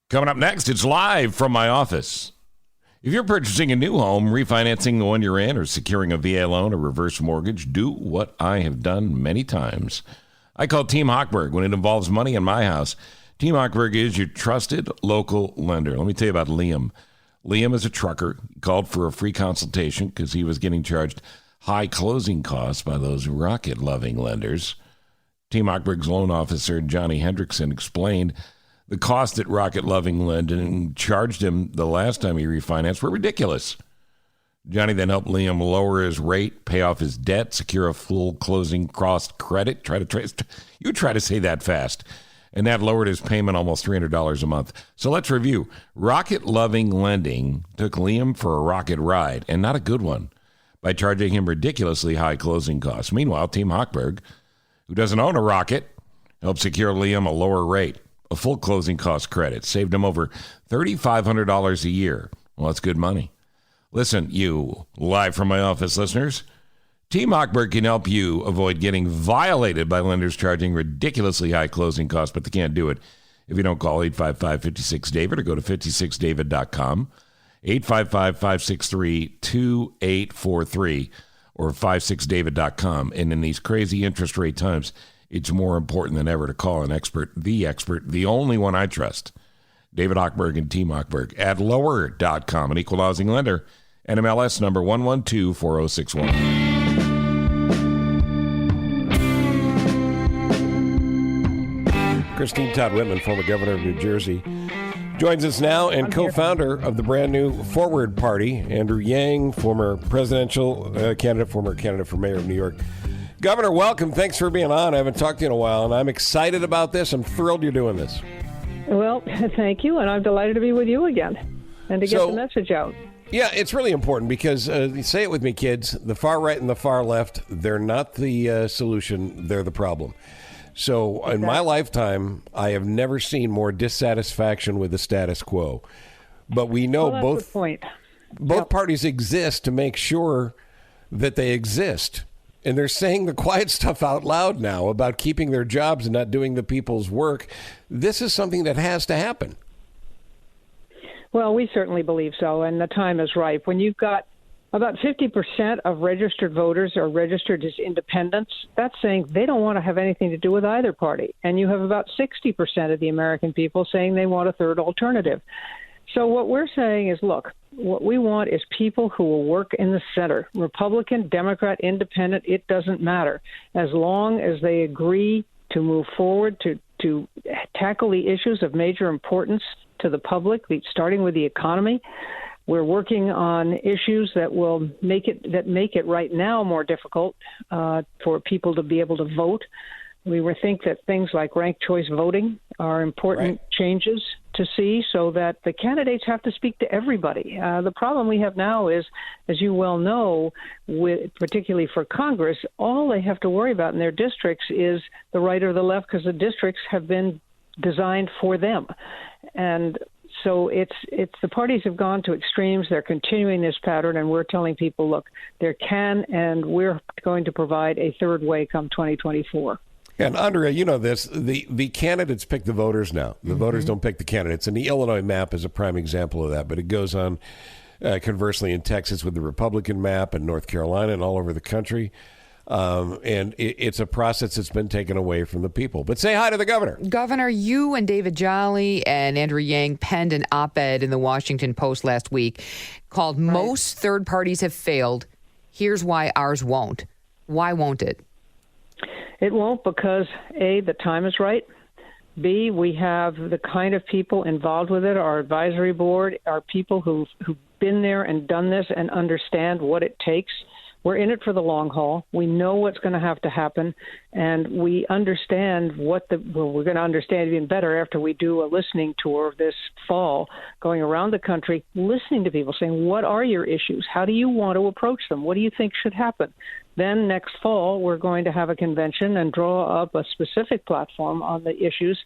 Coming up next, it's live from my office. If you're purchasing a new home, refinancing the one you're in, or securing a VA loan or reverse mortgage, do what I have done many times. I call Team Hochberg when it involves money in my house. Team Hochberg is your trusted local lender. Let me tell you about Liam. Liam is a trucker. He called for a free consultation because he was getting charged high closing costs by those rocket-loving lenders. Team Hochberg's loan officer, Johnny Hendrickson, explained the cost that rocket-loving lending charged him the last time he refinanced were ridiculous. Johnny then helped Liam lower his rate, pay off his debt, secure a full closing cost credit. You try to say that fast. And that lowered his payment almost $300 a month. So let's review. Rocket-loving lending took Liam for a rocket ride, and not a good one, by charging him ridiculously high closing costs. Meanwhile, Team Hochberg, who doesn't own a rocket, helped secure Liam a lower rate, a full closing cost credit, saved him over $3,500 a year. Well, that's good money. Listen, you live from my office listeners, Team Hochberg can help you avoid getting violated by lenders charging ridiculously high closing costs, but they can't do it if you don't call 855-56-DAVID or go to 56david.com, 855-563-2843 or 56david.com. And in these crazy interest rate times, it's more important than ever to call an expert, the only one I trust, David Hochberg and Team Hochberg at lower.com, an equal housing lender, NMLS number 1124061. Christine Todd Whitman, former governor of New Jersey, joins us now, and co-founder of the brand new Forward Party. Andrew Yang, former presidential candidate, former candidate for mayor of New York. Governor, welcome. Thanks for being on. I haven't talked to you in a while, and I'm excited about this. I'm thrilled you're doing this. Well, thank you, and I'm delighted to be with you again and to get the message out. Yeah, it's really important because, say it with me, kids, the far right and the far left, they're not the solution, they're the problem. So in my lifetime, I have never seen more dissatisfaction with the status quo. But we know both parties exist to make sure that they exist. And they're saying the quiet stuff out loud now about keeping their jobs and not doing the people's work. This is something that has to happen. Well, we certainly believe so, and the time is ripe. When you've got about 50% of registered voters are registered as independents, that's saying they don't want to have anything to do with either party. And you have about 60% of the American people saying they want a third alternative. So what we're saying is, look, what we want is people who will work in the center. Republican, Democrat, Independent, it doesn't matter. As long as they agree to move forward to tackle the issues of major importance to the public, starting with the economy. We're working on issues that will make it right now more difficult for people to be able to vote. We think that things like ranked choice voting are important changes to see, so that the candidates have to speak to everybody. The problem we have now is, as you well know, particularly for Congress, all they have to worry about in their districts is the right or the left, because the districts have been designed for them. And so it's the parties have gone to extremes. They're continuing this pattern, and we're telling people, look, there can, and we're going to provide a third way come 2024. And Andrea, you know this, the candidates pick the voters now. The voters don't pick the candidates. And the Illinois map is a prime example of that. But it goes on conversely in Texas with the Republican map, and North Carolina, and all over the country. And it's a process that's been taken away from the people. But say hi to the governor. Governor, you and David Jolly and Andrew Yang penned an op-ed in the Washington Post last week called Most Third Parties Have Failed. Here's why ours won't. Why won't it? It won't because, A, the time is right. B, we have the kind of people involved with it. Our advisory board are people who've been there and done this and understand what it takes. We're in it for the long haul. We know what's going to have to happen, and we understand we're going to understand even better after we do a listening tour this fall, going around the country, listening to people, saying, what are your issues? How do you want to approach them? What do you think should happen? Then next fall, we're going to have a convention and draw up a specific platform on the issues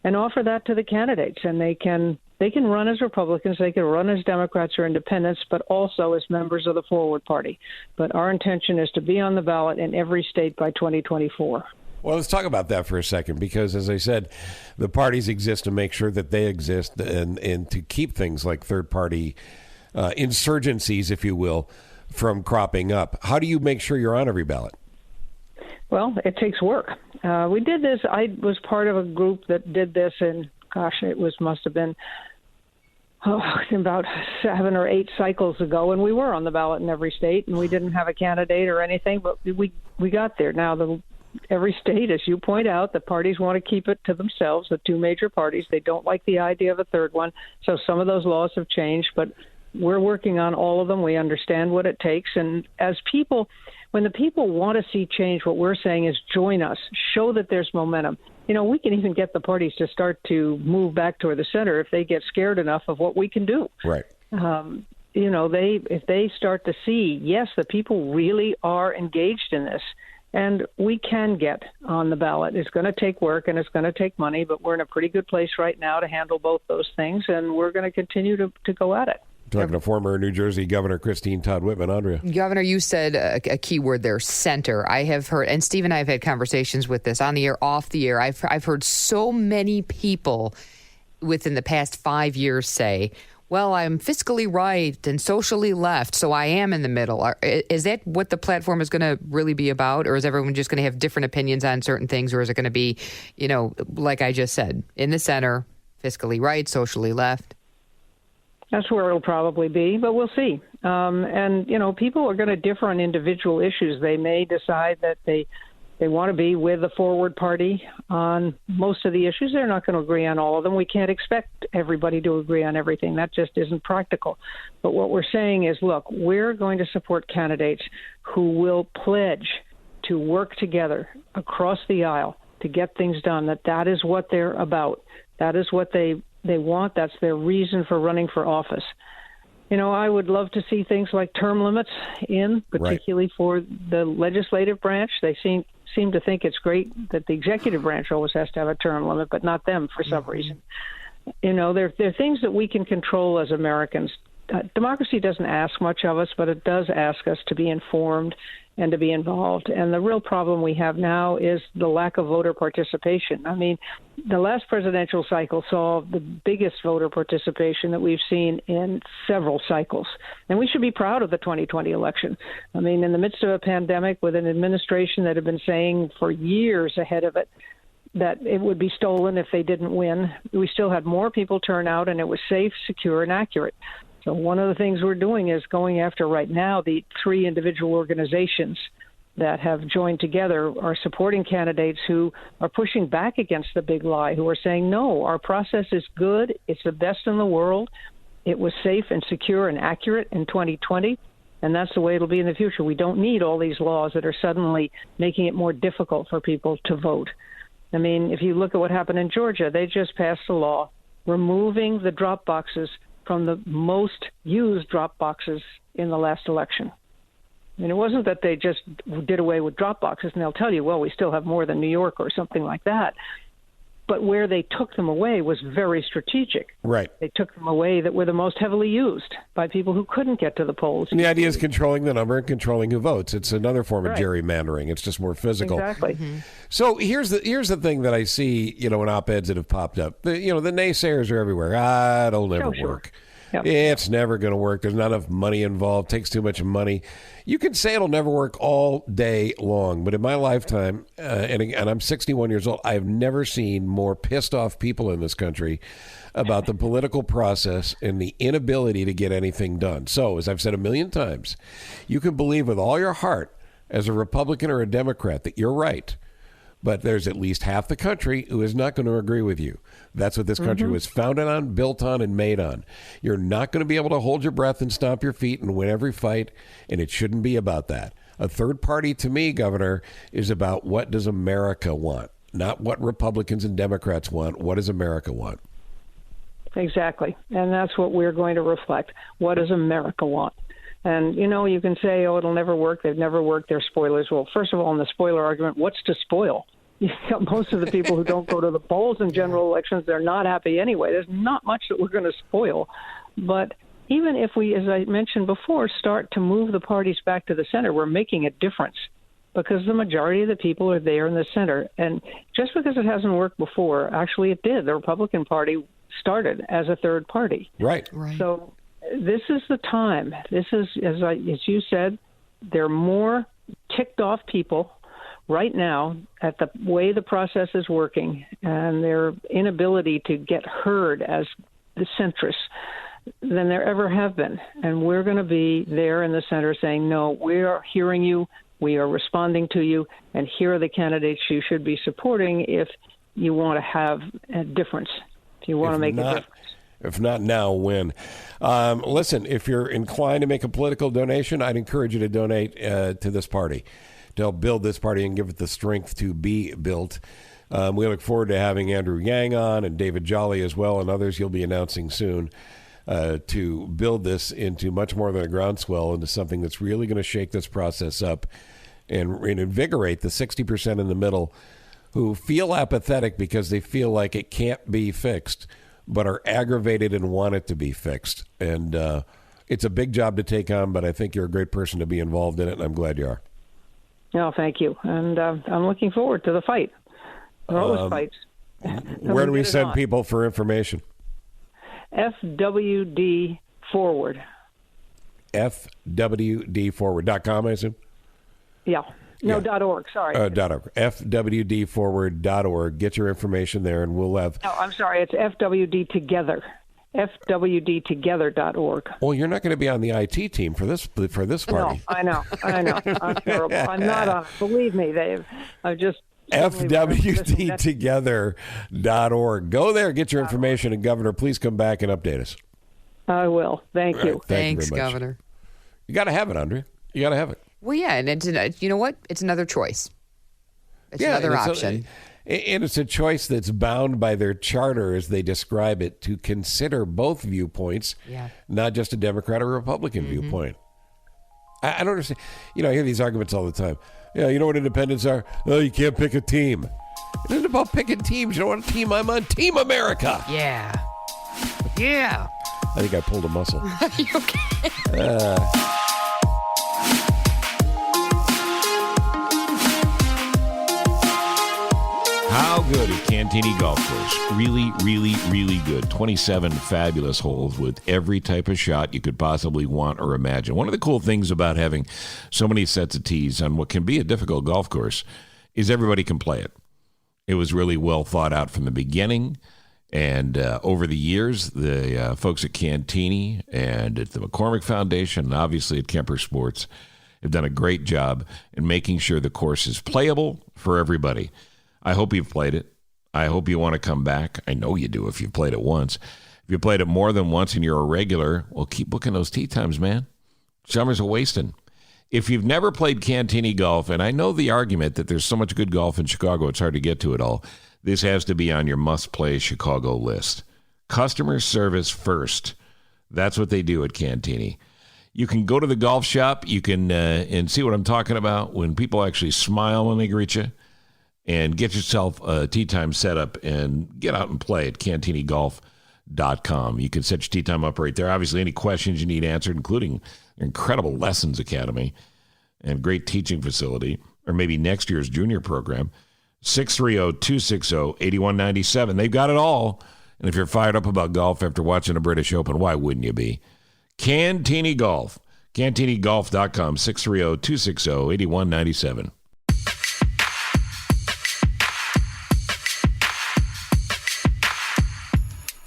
and offer that to the candidates, and they can run as Republicans, they can run as Democrats or independents, but also as members of the Forward Party. But our intention is to be on the ballot in every state by 2024. Well, let's talk about that for a second, because, as I said, the parties exist to make sure that they exist and to keep things like third-party insurgencies, if you will, from cropping up. How do you make sure you're on every ballot? Well, it takes work. We did this. I was part of a group that did this, and must have been about 7 or 8 cycles ago, and we were on the ballot in every state, and we didn't have a candidate or anything, but we got there. Now, every state, as you point out, the parties want to keep it to themselves, the 2 major parties. They don't like the idea of a third one, so some of those laws have changed, but we're working on all of them. We understand what it takes, and when the people want to see change, what we're saying is join us, show that there's momentum. We can even get the parties to start to move back toward the center if they get scared enough of what we can do. Right. If they start to see, yes, the people really are engaged in this, and we can get on the ballot. It's going to take work and it's going to take money, but we're in a pretty good place right now to handle both those things, and we're going to continue to go at it. Talking to former New Jersey Governor Christine Todd Whitman. Andrea. Governor, you said a key word there, center. I have heard, and Steve and I have had conversations with this on the air, off the air. I've heard so many people within the past 5 years say, well, I'm fiscally right and socially left, so I am in the middle. Is that what the platform is going to really be about, or is everyone just going to have different opinions on certain things, or is it going to be, like I just said, in the center, fiscally right, socially left? That's where it'll probably be, but we'll see. People are going to differ on individual issues. They may decide that they want to be with the forward party on most of the issues. They're not going to agree on all of them. We can't expect everybody to agree on everything. That just isn't practical. But what we're saying is, look, we're going to support candidates who will pledge to work together across the aisle to get things done, that is what they're about. That is what they want. That's their reason for running for office. I would love to see things like term limits particularly right, for the legislative branch. They seem to think it's great that the executive branch always has to have a term limit, but not them for some reason. There are things that we can control as Americans. Democracy doesn't ask much of us, but it does ask us to be informed and to be involved. And the real problem we have now is the lack of voter participation. I mean, the last presidential cycle saw the biggest voter participation that we've seen in several cycles. And we should be proud of the 2020 election. I mean, in the midst of a pandemic with an administration that had been saying for years ahead of it that it would be stolen if they didn't win, we still had more people turn out, and it was safe, secure, and accurate. So one of the things we're doing is going after right now the 3 individual organizations that have joined together are supporting candidates who are pushing back against the big lie, who are saying, no, our process is good. It's the best in the world. It was safe and secure and accurate in 2020. And that's the way it'll be in the future. We don't need all these laws that are suddenly making it more difficult for people to vote. I mean, if you look at what happened in Georgia, they just passed a law removing the drop boxes from the most used drop boxes in the last election. I mean, it wasn't that they just did away with drop boxes, and they'll tell you, well, we still have more than New York or something like that. But where they took them away was very strategic. Right. They took them away that were the most heavily used by people who couldn't get to the polls. And the idea is controlling the number and controlling who votes. It's another form of gerrymandering. It's just more physical. Exactly. Mm-hmm. So here's the thing that I see, in op-eds that have popped up. The naysayers are everywhere. It'll never work. Yep. It's never going to work. There's not enough money involved. Takes too much money. You can say it'll never work all day long, but in my lifetime, and I'm 61 years old, I've never seen more pissed off people in this country about the political process and the inability to get anything done. So, as I've said a million times, you can believe with all your heart as a Republican or a Democrat that you're right, but there's at least half the country who is not going to agree with you. That's what this country was founded on, built on, and made on. You're not going to be able to hold your breath and stomp your feet and win every fight, and it shouldn't be about that. A third party, to me, Governor, is about what does America want, not what Republicans and Democrats want. What does America want? Exactly, and that's what we're going to reflect. What does America want? And, you can say, oh, it'll never work. They've never worked. They're spoilers. Well, first of all, in the spoiler argument, what's to spoil? Most of the people who don't go to the polls in general elections, they're not happy anyway. There's not much that we're going to spoil. But even if we, as I mentioned before, start to move the parties back to the center, we're making a difference. because the majority of the people are there in the center. And just because it hasn't worked before, actually it did. The Republican Party started as a third party. Right. So this is the time. This is, as you said, there are more ticked off people right now at the way the process is working and their inability to get heard as the centrists than there ever have been. And we're going to be there in the center saying, no, we are hearing you, we are responding to you, and here are the candidates you should be supporting if you want to have a difference, if you want to make a difference. If not now, when? Listen, if you're inclined to make a political donation, I'd encourage you to donate to this party, to help build this party and give it the strength to be built. We look forward to having Andrew Yang on and David Jolly as well, and others you'll be announcing soon, to build this into much more than a groundswell, into something that's really going to shake this process up and invigorate the 60% in the middle who feel apathetic because they feel like it can't be fixed, but are aggravated and want it to be fixed. And it's a big job to take on, but I think you're a great person to be involved in it, and I'm glad you are. No, thank you. And I'm looking forward to the fight. There are always fights. Where do we send people for information? FWD Forward. FWDforward.com, I assume? Yeah. No, .org, sorry. .org. FWDforward.org. Get your information there, and we'll have... No, I'm sorry. It's FWD Together. FWDtogether.org. Well, you're not going to be on the IT team for this party. No, I know. I'm terrible. I'm not on it. Believe me, Dave. I'm just... FWDtogether.org. Go there, get your information, and Governor, please come back and update us. I will. Thank you. Right, thanks, you Governor. You got to have it, Andre. You got to have it. Well, yeah, and it's, you know what? It's another choice. It's another option. And it's a choice that's bound by their charter, as they describe it, to consider both viewpoints, not just a Democrat or Republican viewpoint. I don't understand. You know, I hear these arguments all the time. Yeah, you know what independents are? Oh, you can't pick a team. It isn't about picking teams. You know what team I'm on? Team America. Yeah. I think I pulled a muscle. Are you okay? How good is Cantini Golf Course? Really, really, really good. 27 fabulous holes with every type of shot you could possibly want or imagine. One of the cool things about having so many sets of tees on what can be a difficult golf course is everybody can play it. It was really well thought out from the beginning. And over the years, the folks at Cantini and at the McCormick Foundation and obviously at Kemper Sports have done a great job in making sure the course is playable for everybody. I hope you've played it. I hope you want to come back. I know you do if you've played it once. If you played it more than once and you're a regular, well, keep booking those tee times, man. Summer's a wasting. If you've never played Cantini Golf, and I know the argument that there's so much good golf in Chicago, it's hard to get to it all, this has to be on your must-play Chicago list. Customer service first. That's what they do at Cantini. You can go to the golf shop. You can and see what I'm talking about when people actually smile when they greet you. And get yourself a tee time set up and get out and play at cantinigolf.com. You can set your tee time up right there. Obviously, any questions you need answered, including your incredible Lessons Academy and great teaching facility, or maybe next year's junior program, 630-260-8197. They've got it all. And if you're fired up about golf after watching a British Open, why wouldn't you be? Cantini Golf. Cantinigolf.com, 630-260-8197.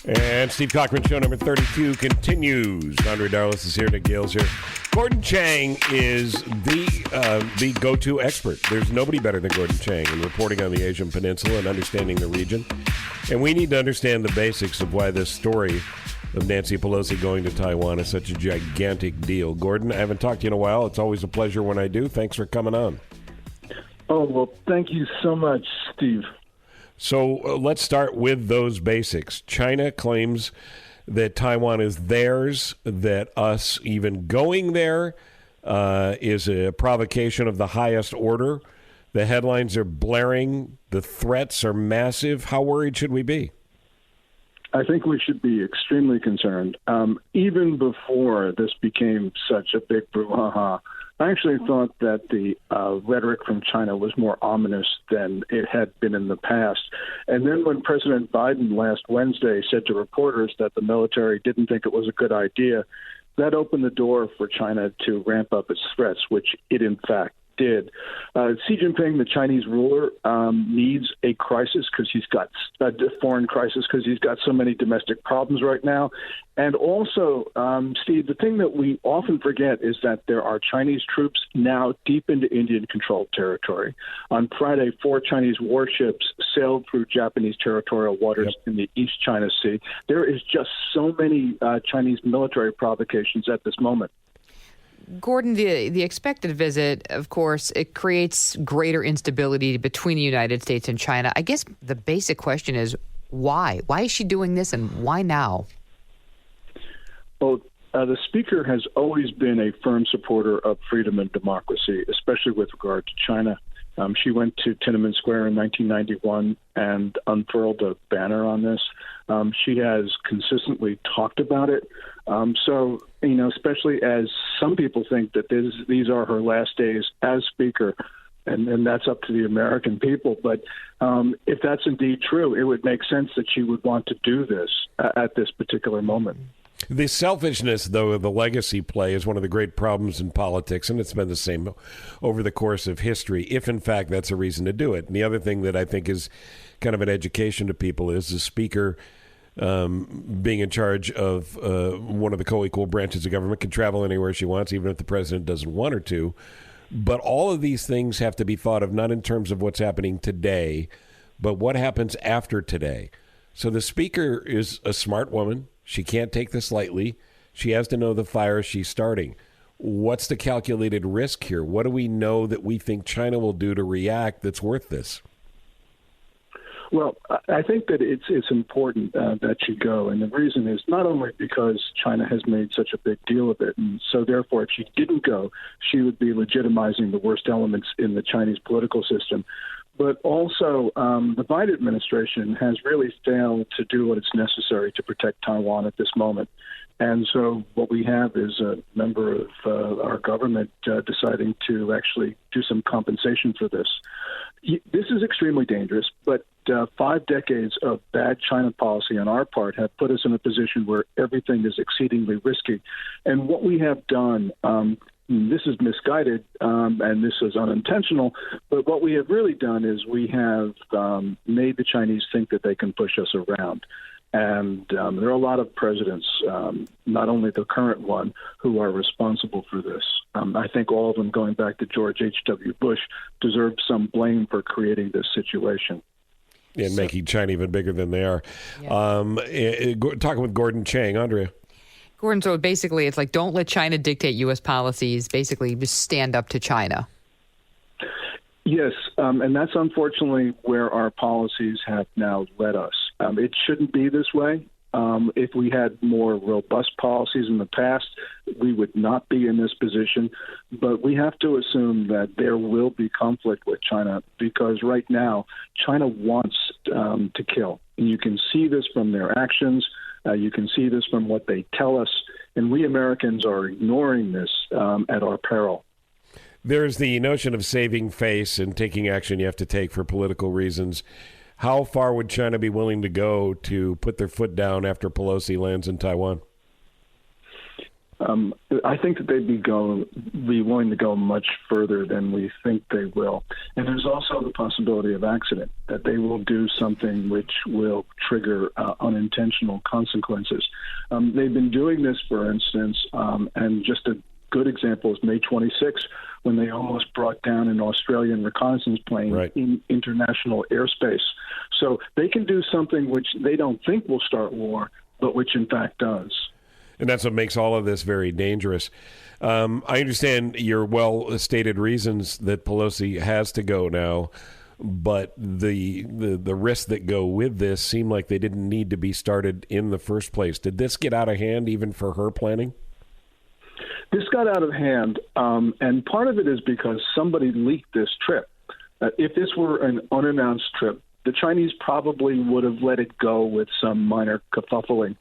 And Steve Cochran Show number 32 continues. Andre Darlis is here. Nick Gales here. Gordon Chang is the go-to expert. There's nobody better than Gordon Chang in reporting on the Asian Peninsula and understanding the region. And we need to understand the basics of why this story of Nancy Pelosi going to Taiwan is such a gigantic deal. Gordon, I haven't talked to you in a while. It's always a pleasure when I do. Thanks for coming on. Oh, well, thank you so much, Steve. So let's start with those basics. China claims that Taiwan is theirs, that us even going there is a provocation of the highest order. The headlines are blaring. The threats are massive. How worried should we be? I think we should be extremely concerned. Even before this became such a big brouhaha, I actually thought that the rhetoric from China was more ominous than it had been in the past. And then when President Biden last Wednesday said to reporters that the military didn't think it was a good idea, that opened the door for China to ramp up its threats, which it in fact did. Xi Jinping, the Chinese ruler, needs a crisis because he's got a foreign crisis because he's got so many domestic problems right now. And also, Steve, the thing that we often forget is that there are Chinese troops now deep into Indian-controlled territory. On Friday, 4 Chinese warships sailed through Japanese territorial waters in the East China Sea. There is just so many Chinese military provocations at this moment. Gordon, the expected visit, of course, it creates greater instability between the United States and China. I guess the basic question is why? Why is she doing this and why now? Well, the Speaker has always been a firm supporter of freedom and democracy, especially with regard to China. She went to Tiananmen Square in 1991 and unfurled a banner on this. She has consistently talked about it. So, especially as some people think that these are her last days as Speaker, and that's up to the American people. But if that's indeed true, it would make sense that she would want to do this at this particular moment. The selfishness, though, of the legacy play is one of the great problems in politics, and it's been the same over the course of history, if in fact that's a reason to do it. And the other thing that I think is kind of an education to people is the Speaker being in charge of one of the co-equal branches of government can travel anywhere she wants, even if the president doesn't want her to. But all of these things have to be thought of not in terms of what's happening today, but what happens after today. So the Speaker is a smart woman. She can't take this lightly. She has to know the fire she's starting. What's the calculated risk here? What do we know that we think China will do to react that's worth this? Well, I think that it's important that she go. And the reason is not only because China has made such a big deal of it. And so therefore, if she didn't go, she would be legitimizing the worst elements in the Chinese political system. But also, the Biden administration has really failed to do what is necessary to protect Taiwan at this moment. And so what we have is a member of our government deciding to actually do some compensation for this. This is extremely dangerous, but 5 decades of bad China policy on our part have put us in a position where everything is exceedingly risky. And what we have done, this is misguided and this is unintentional, but what we have really done is we have made the Chinese think that they can push us around. And there are a lot of presidents, not only the current one, who are responsible for this. I think all of them, going back to George H.W. Bush, deserve some blame for creating this situation. And making China even bigger than they are. Yeah. Talking with Gordon Chang. Andrea. Gordon, so basically it's like don't let China dictate U.S. policies. Basically, just stand up to China. Yes, and that's unfortunately where our policies have now led us. It shouldn't be this way. If we had more robust policies in the past, we would not be in this position. But we have to assume that there will be conflict with China because right now China wants to kill. And you can see this from their actions. You can see this from what they tell us. And we Americans are ignoring this at our peril. There's the notion of saving face and taking action you have to take for political reasons. How far would China be willing to go to put their foot down after Pelosi lands in Taiwan? I think that they'd be willing to go much further than we think they will. And there's also the possibility of accident, that they will do something which will trigger unintentional consequences. They've been doing this, for instance, and just a good example is May 26th, when they almost brought down an Australian reconnaissance plane in international airspace. So they can do something which they don't think will start war, but which in fact does. And that's what makes all of this very dangerous. I understand your well-stated reasons that Pelosi has to go now, but the risks that go with this seem like they didn't need to be started in the first place. Did this get out of hand even for her planning? This got out of hand, and part of it is because somebody leaked this trip. If this were an unannounced trip, the Chinese probably would have let it go with some minor kerfuffling,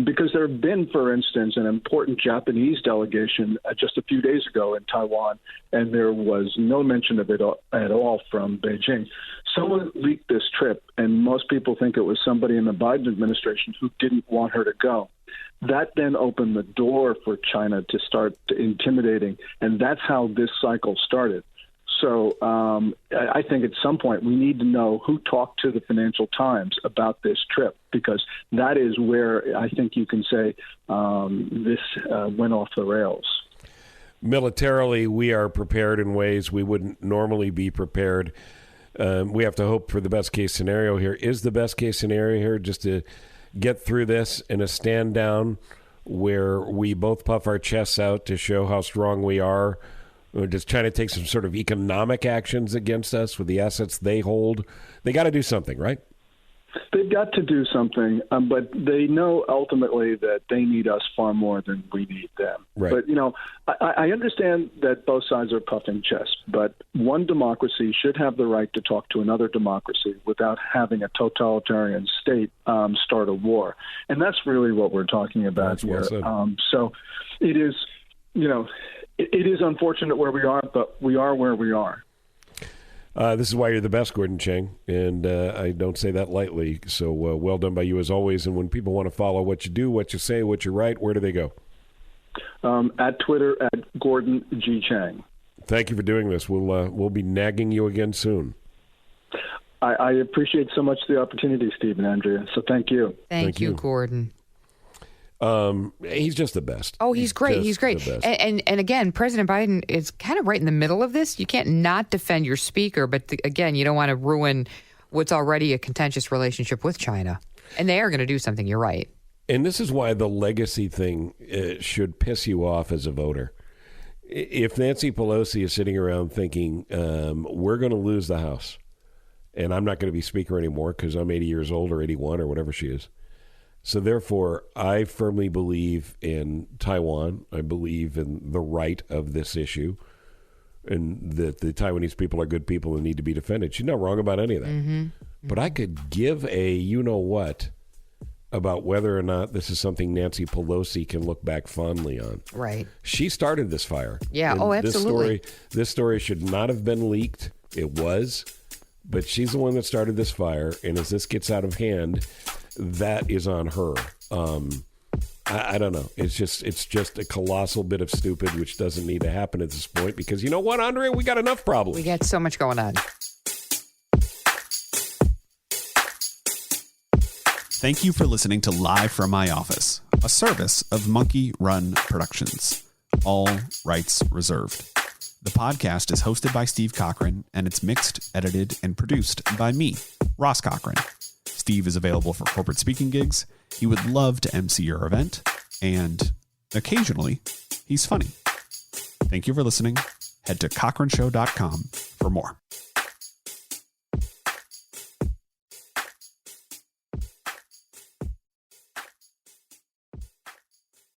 because there have been, for instance, an important Japanese delegation just a few days ago in Taiwan, and there was no mention of it at all from Beijing. Someone leaked this trip, and most people think it was somebody in the Biden administration who didn't want her to go. That then opened the door for China to start intimidating, and that's how this cycle started. So I think at some point we need to know who talked to the Financial Times about this trip, because that is where I think you can say this went off the rails. Militarily, we are prepared in ways we wouldn't normally be prepared. We have to hope for the best case scenario here. Is the best case scenario here just to get through this in a stand down where we both puff our chests out to show how strong we are? Or does China take some sort of economic actions against us with the assets they hold? They got to do something, right? They've got to do something, but they know ultimately that they need us far more than we need them. Right. But, I understand that both sides are puffing chests, but one democracy should have the right to talk to another democracy without having a totalitarian state start a war. And that's really what we're talking about here. So it is, it is unfortunate where we are, but we are where we are. This is why you're the best, Gordon Chang, and I don't say that lightly. So well done by you as always. And when people want to follow what you do, what you say, what you write, where do they go? At Twitter, at Gordon G. Chang. Thank you for doing this. We'll be nagging you again soon. I appreciate so much the opportunity, Steve and Andrea. So thank you. Thank you, Gordon. He's just the best. Oh, he's great. He's great. And again, President Biden is kind of right in the middle of this. You can't not defend your speaker, but again, you don't want to ruin what's already a contentious relationship with China. And they are going to do something. You're right. And this is why the legacy thing should piss you off as a voter. If Nancy Pelosi is sitting around thinking, we're going to lose the House, and I'm not going to be speaker anymore because I'm 80 years old or 81 or whatever she is. So therefore, I firmly believe in Taiwan. I believe in the right of this issue, and that the Taiwanese people are good people and need to be defended. She's not wrong about any of that. Mm-hmm. But I could give a you-know-what about whether or not this is something Nancy Pelosi can look back fondly on. Right. She started this fire. Yeah, and absolutely. This story should not have been leaked. It was. But she's the one that started this fire, and as this gets out of hand, that is on her. I don't know. It's just a colossal bit of stupid, which doesn't need to happen at this point, because you know what, Andrea? We got enough problems. We got so much going on. Thank you for listening to Live from My Office, a service of Monkey Run Productions. All rights reserved. The podcast is hosted by Steve Cochran, and it's mixed, edited, and produced by me, Ross Cochran. Steve is available for corporate speaking gigs. He would love to MC your event, and occasionally, he's funny. Thank you for listening. Head to CochranShow.com for more.